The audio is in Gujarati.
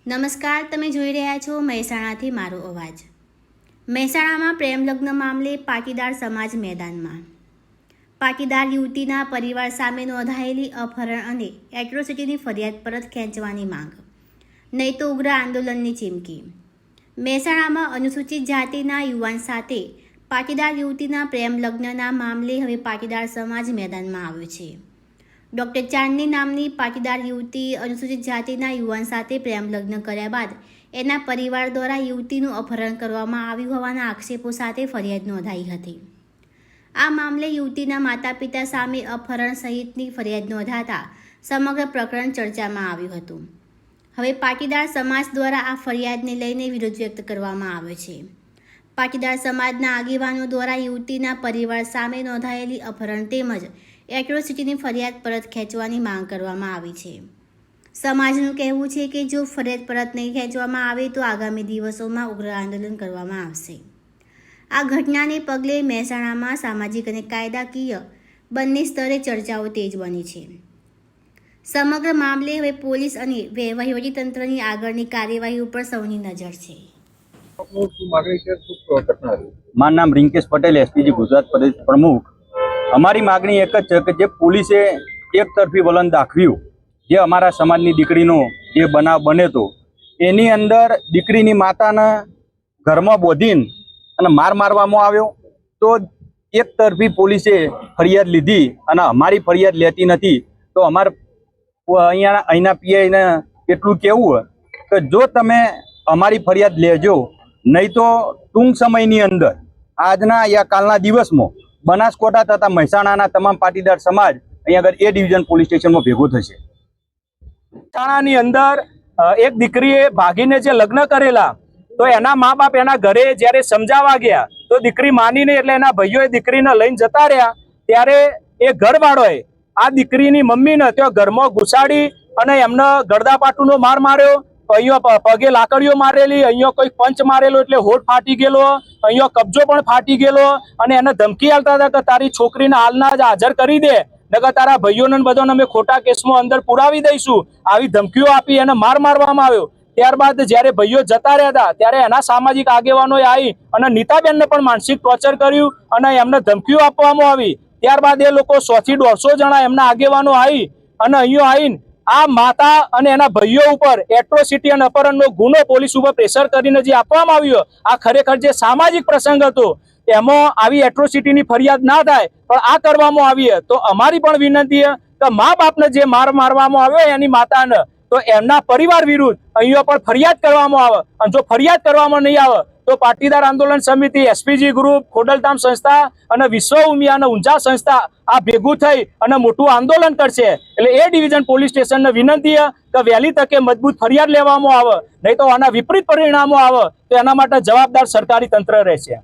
નમસ્કાર, તમે જોઈ રહ્યા છો મહેસાણાથી મારો અવાજ। મહેસાણામાં પ્રેમ લગ્ન મામલે પાટીદાર સમાજ મેદાનમાં। પાટીદાર યુવતીના પરિવાર સામે નોંધાયેલી અપહરણ અને એટ્રોસિટીની ફરિયાદ પરત ખેંચવાની માંગ, નહીં તો ઉગ્ર આંદોલનની ચીમકી। મહેસાણામાં અનુસૂચિત જાતિના યુવાન સાથે પાટીદાર યુવતીના પ્રેમ લગ્નના મામલે હવે પાટીદાર સમાજ મેદાનમાં આવ્યો છે। ડૉક્ટર ચાંદની નામની પાટીદાર યુવતી અનુસૂચિત જાતિના યુવાન સાથે પ્રેમ લગ્ન કર્યા બાદ એના પરિવાર દ્વારા યુવતીનું અપહરણ કરવામાં આવ્યું હોવાના આક્ષેપો સાથે ફરિયાદ નોંધાઈ હતી। આ મામલે યુવતીના માતા પિતા સામે અપહરણ સહિતની ફરિયાદ નોંધાતા સમગ્ર પ્રકરણ ચર્ચામાં આવ્યું હતું। હવે પાટીદાર સમાજ દ્વારા આ ફરિયાદને લઈને વિરોધ વ્યક્ત કરવામાં આવ્યો છે। પાટીદાર સમાજના આગેવાનો દ્વારા યુવતીના પરિવાર સામે નોંધાયેલી અપહરણ તેમજ એટ્રોસિટીની ફરિયાદ પરત ખેંચવાની માંગ કરવામાં આવી છે। સમાજનું કહેવું છે કે જો ફરિયાદ પરત નહીં ખેંચવામાં આવે તો આગામી દિવસોમાં ઉગ્ર આંદોલન કરવામાં આવશે। આ ઘટનાને પગલે મહેસાણામાં સામાજિક અને કાયદાકીય બંને સ્તરે ચર્ચાઓ તેજ બની છે। સમગ્ર મામલે હવે પોલીસ અને વહીવટીતંત્રની આગળની કાર્યવાહી ઉપર સૌની નજર છે। મારું નામ રિંકેશ પટેલ, એસપીજી ગુજરાત પ્રદેશ પ્રમુખ। અમારી માગણી એક જ છે કે જે પોલીસે એક તરફી વલણ દાખવ્યું, જે અમારા સમાજની દીકરીનો જે બનાવ બન્યો હતો એની અંદર દીકરીની માતાને ઘરમાં બોધીને અને મારવામાં આવ્યો, તો એક તરફી પોલીસે ફરિયાદ લીધી અને અમારી ફરિયાદ લેતી નથી। તો અમારે અહીંના પીઆઈને એટલું કહેવું કે જો તમે અમારી ફરિયાદ લેજો, નહીં તો ટૂંક સમયની અંદર આજના યા કાલના દિવસમાં બનાસકોટા તથા મહેસાણાના તમામ પાટીદાર સમાજ અહીંયા આગળ એ ડિવિઝન પોલીસ સ્ટેશનમાં ભેગો થશે। મહેસાણાની અંદર એક દીકરીએ ભાગીને જે લગ્ન કરેલા, તો એના મા બાપ એના ઘરે જ્યારે સમજાવવા ગયા તો દીકરી માની નહીં, એટલે એના ભાઈઓએ દીકરીને લઈને જતા રહ્યા। ત્યારે એ ઘરવાળોએ આ દીકરીની મમ્મીને ત્યાં ઘરમાં ઘુસાડી અને એમને ગળદાપાટુનો માર માર્યો, અહીંયા પગે લાકડીઓ મારેલી, અહીંયા કોઈ પંચ મારેલો એટલે હોઠ ફાટી ગયેલો, અહીંયા કબજો પણ ફાટી ગયેલો અને એને ધમકી આલતા હતા કે તારી છોકરીને હાલના જ હાજર કરી દે, નકર તારા ભાઈઓને બધાને અમે ખોટા કેસમાં અંદર પુરાવી દઈશું। આવી ધમકીઓ આપી એને મારવામાં આવ્યો। ત્યારબાદ જ્યારે ભાઈઓ જતા રહ્યા હતા ત્યારે એના સામાજિક આગેવાનોએ આવી અને નીતાબેનને પણ માનસિક ટોર્ચર કર્યું અને એમને ધમકીઓ આપવામાં આવી। ત્યારબાદ એ લોકો 100 થી 150 જણા એમના આગેવાનો આવી અને અહીંયા આવીને આ માતા અને એના ભાઈઓ ઉપર એટ્રોસિટી અને અપહરણનો ગુનો પોલીસ ઉપર પ્રેશર કરીને જે આપવામાં આવ્યો, આ ખરેખર જે સામાજિક પ્રસંગ હતો એમાં આવી એટ્રોસિટીની ફરિયાદ ના થાય પણ આ કરવામાં આવી। તો અમારી પણ વિનંતી છે કે મા બાપને જે મારવામાં આવ્યો એની માતાને, તો એમના પરિવાર વિરુદ્ધ અહીંયા પણ ફરિયાદ કરવામાં આવે અને જો ફરિયાદ કરવામાં નહીં આવે તો પાટીદાર આંદોલન સમિતિ, એસપીજી ગ્રુપ, ખોડલધામ સંસ્થા અને વિશ્વ ઉમિયા અને ઊંઝા સંસ્થા આ ભેગું થઈ અને મોટું આંદોલન કરશે। એટલે એ ડિવિઝન પોલીસ સ્ટેશનને વિનંતી છે કે વહેલી તકે મજબૂત ફરિયાદ લેવામાં આવે, નહીં તો આના વિપરીત પરિણામો આવે તો એના માટે જવાબદાર સરકારી તંત્ર રહેશે।